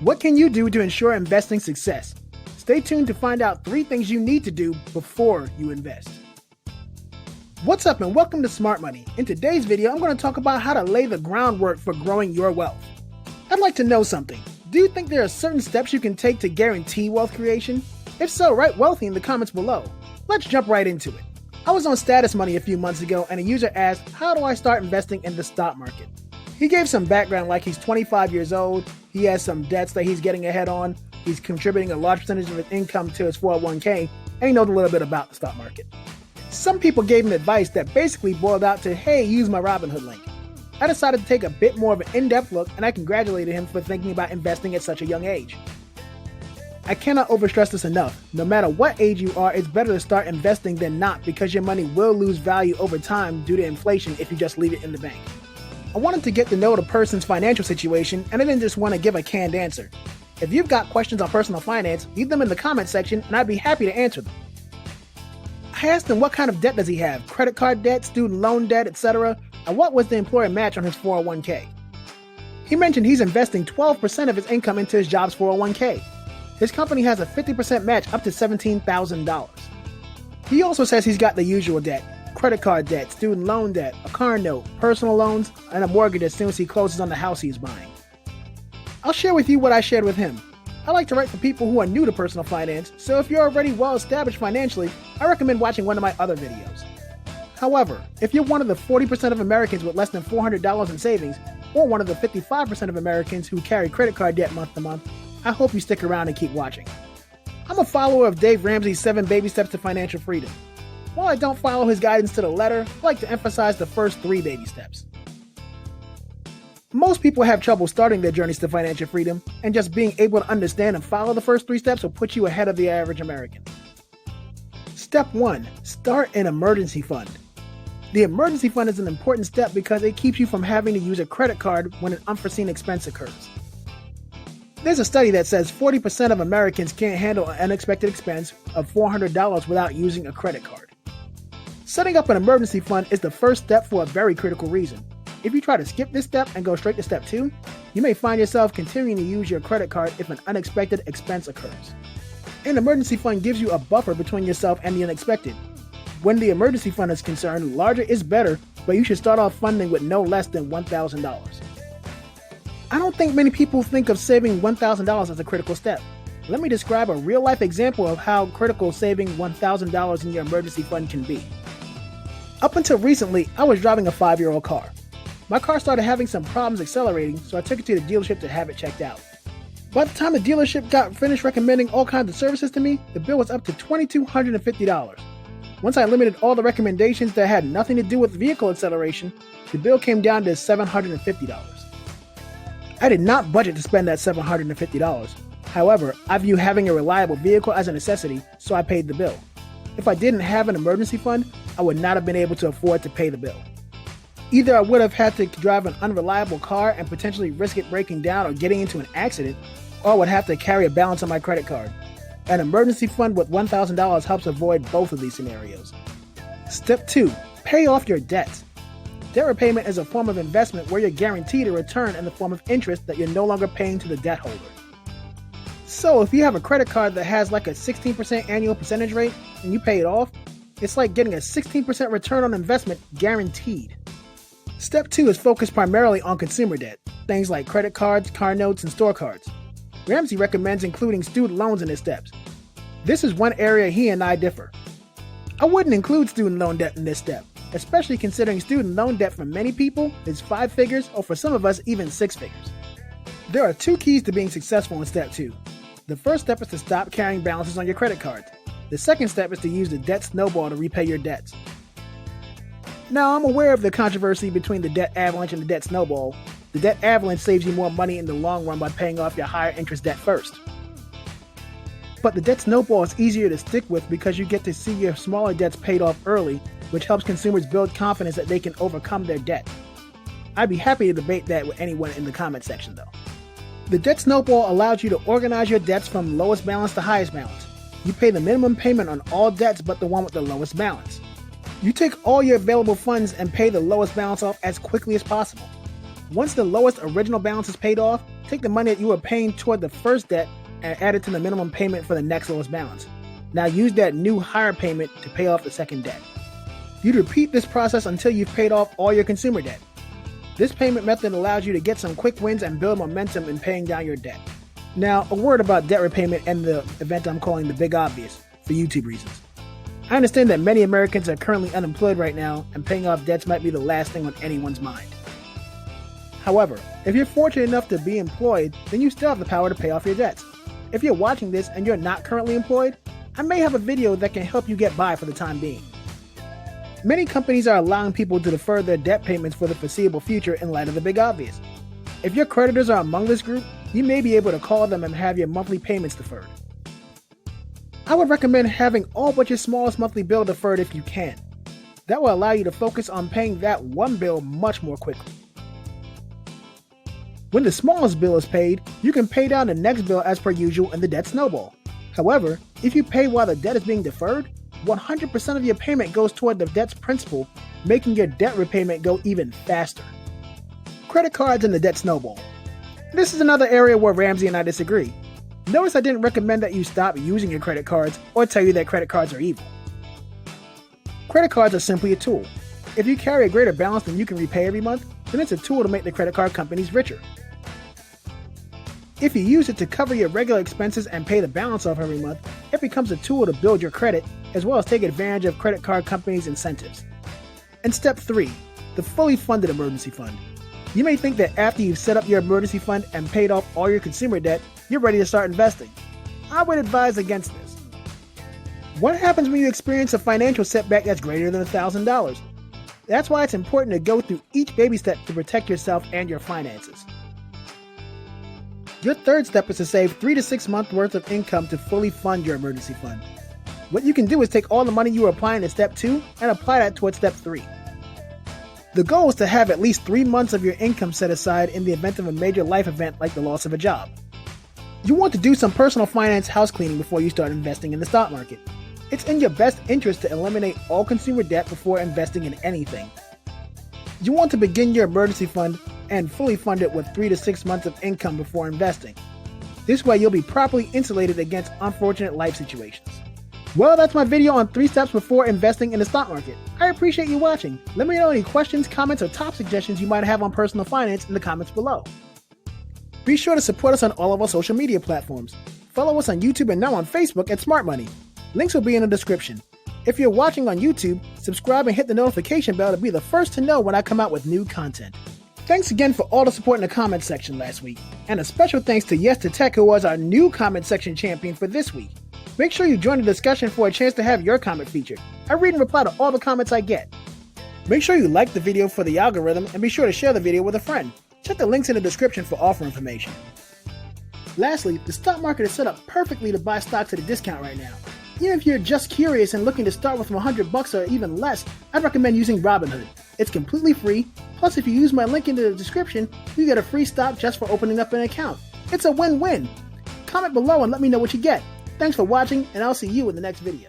What can you do to ensure investing success? Stay tuned to find out 3 things you need to do before you invest. What's up and welcome to Smart Money. In today's video, I'm going to talk about how to lay the groundwork for growing your wealth. I'd like to know something. Do you think there are certain steps you can take to guarantee wealth creation? If so, write wealthy in the comments below. Let's jump right into it. I was on Status Money a few months ago and a user asked, how do I start investing in the stock market? He gave some background like he's 25 years old, he has some debts that he's getting ahead on, he's contributing a large percentage of his income to his 401k, and he knows a little bit about the stock market. Some people gave him advice that basically boiled out to, hey, use my Robinhood link. I decided to take a bit more of an in-depth look, and I congratulated him for thinking about investing at such a young age. I cannot overstress this enough. No matter what age you are, it's better to start investing than not because your money will lose value over time due to inflation if you just leave it in the bank. I wanted to get to know the person's financial situation, and I didn't just want to give a canned answer. If you've got questions on personal finance, leave them in the comment section and I'd be happy to answer them. I asked him what kind of debt does he have, credit card debt, student loan debt, etc., and what was the employer match on his 401k. He mentioned he's investing 12% of his income into his job's 401k. His company has a 50% match up to $17,000. He also says he's got the usual debt. Credit card debt, student loan debt, a car note, personal loans, and a mortgage as soon as he closes on the house he's buying. I'll share with you what I shared with him. I like to write for people who are new to personal finance, so if you're already well established financially, I recommend watching one of my other videos. However, if you're one of the 40% of Americans with less than $400 in savings, or one of the 55% of Americans who carry credit card debt month to month, I hope you stick around and keep watching. I'm a follower of Dave Ramsey's 7 Baby Steps to Financial Freedom. While I don't follow his guidance to the letter, I like to emphasize the first 3 baby steps. Most people have trouble starting their journeys to financial freedom, and just being able to understand and follow the first 3 steps will put you ahead of the average American. Step 1. Start an emergency fund. The emergency fund is an important step because it keeps you from having to use a credit card when an unforeseen expense occurs. There's a study that says 40% of Americans can't handle an unexpected expense of $400 without using a credit card. Setting up an emergency fund is the first step for a very critical reason. If you try to skip this step and go straight to step 2, you may find yourself continuing to use your credit card if an unexpected expense occurs. An emergency fund gives you a buffer between yourself and the unexpected. When the emergency fund is concerned, larger is better, but you should start off funding with no less than $1,000. I don't think many people think of saving $1,000 as a critical step. Let me describe a real-life example of how critical saving $1,000 in your emergency fund can be. Up until recently, I was driving a 5-year-old car. My car started having some problems accelerating, so I took it to the dealership to have it checked out. By the time the dealership got finished recommending all kinds of services to me, the bill was up to $2,250. Once I limited all the recommendations that had nothing to do with vehicle acceleration, the bill came down to $750. I did not budget to spend that $750. However, I view having a reliable vehicle as a necessity, so I paid the bill. If I didn't have an emergency fund, I would not have been able to afford to pay the bill. Either I would have had to drive an unreliable car and potentially risk it breaking down or getting into an accident, or I would have to carry a balance on my credit card. An emergency fund with $1,000 helps avoid both of these scenarios. Step 2. Pay off your debts. Debt repayment is a form of investment where you're guaranteed a return in the form of interest that you're no longer paying to the debt holder. So if you have a credit card that has like a 16% annual percentage rate and you pay it off, it's like getting a 16% return on investment guaranteed. Step 2 is focused primarily on consumer debt, things like credit cards, car notes, and store cards. Ramsey recommends including student loans in his steps. This is one area he and I differ. I wouldn't include student loan debt in this step, especially considering student loan debt for many people is 5 figures or for some of us even 6 figures. There are 2 keys to being successful in step 2. The first step is to stop carrying balances on your credit cards. The second step is to use the debt snowball to repay your debts. Now, I'm aware of the controversy between the debt avalanche and the debt snowball. The debt avalanche saves you more money in the long run by paying off your higher interest debt first. But the debt snowball is easier to stick with because you get to see your smaller debts paid off early, which helps consumers build confidence that they can overcome their debt. I'd be happy to debate that with anyone in the comment section though. The debt snowball allows you to organize your debts from lowest balance to highest balance. You pay the minimum payment on all debts but the one with the lowest balance. You take all your available funds and pay the lowest balance off as quickly as possible. Once the lowest original balance is paid off, take the money that you were paying toward the first debt and add it to the minimum payment for the next lowest balance. Now use that new higher payment to pay off the second debt. You'd repeat this process until you've paid off all your consumer debt. This payment method allows you to get some quick wins and build momentum in paying down your debt. Now, a word about debt repayment and the event I'm calling the big obvious for YouTube reasons. I understand that many Americans are currently unemployed right now, and paying off debts might be the last thing on anyone's mind. However, if you're fortunate enough to be employed, then you still have the power to pay off your debts. If you're watching this and you're not currently employed, I may have a video that can help you get by for the time being. Many companies are allowing people to defer their debt payments for the foreseeable future in light of the big obvious. If your creditors are among this group, you may be able to call them and have your monthly payments deferred. I would recommend having all but your smallest monthly bill deferred if you can. That will allow you to focus on paying that one bill much more quickly. When the smallest bill is paid, you can pay down the next bill as per usual and the debt snowball. However, if you pay while the debt is being deferred, 100% of your payment goes toward the debt's principal, making your debt repayment go even faster. Credit cards and the debt snowball. This is another area where Ramsey and I disagree. Notice I didn't recommend that you stop using your credit cards or tell you that credit cards are evil. Credit cards are simply a tool. If you carry a greater balance than you can repay every month, then it's a tool to make the credit card companies richer. If you use it to cover your regular expenses and pay the balance off every month, it becomes a tool to build your credit as well as take advantage of credit card companies' incentives. And step 3, the fully funded emergency fund. You may think that after you've set up your emergency fund and paid off all your consumer debt, you're ready to start investing. I would advise against this. What happens when you experience a financial setback that's greater than $1,000? That's why it's important to go through each baby step to protect yourself and your finances. Your third step is to save 3 to 6 months worth of income to fully fund your emergency fund. What you can do is take all the money you were applying to step 2 and apply that towards step 3. The goal is to have at least 3 months of your income set aside in the event of a major life event like the loss of a job. You want to do some personal finance house cleaning before you start investing in the stock market. It's in your best interest to eliminate all consumer debt before investing in anything. You want to begin your emergency fund and fully fund it with 3 to 6 months of income before investing. This way you'll be properly insulated against unfortunate life situations. Well, that's my video on 3 steps before investing in the stock market. I appreciate you watching. Let me know any questions, comments, or top suggestions you might have on personal finance in the comments below. Be sure to support us on all of our social media platforms. Follow us on YouTube and now on Facebook at Smart Money. Links will be in the description. If you're watching on YouTube, subscribe and hit the notification bell to be the first to know when I come out with new content. Thanks again for all the support in the comments section last week. And a special thanks to Yes to Tech, who was our new comment section champion for this week. Make sure you join the discussion for a chance to have your comment featured. I read and reply to all the comments I get. Make sure you like the video for the algorithm and be sure to share the video with a friend. Check the links in the description for offer information. Lastly, the stock market is set up perfectly to buy stocks at a discount right now. Even if you're just curious and looking to start with $100 or even less, I'd recommend using Robinhood. It's completely free, plus if you use my link in the description, you get a free stock just for opening up an account. It's a win-win. Comment below and let me know what you get. Thanks for watching, and I'll see you in the next video.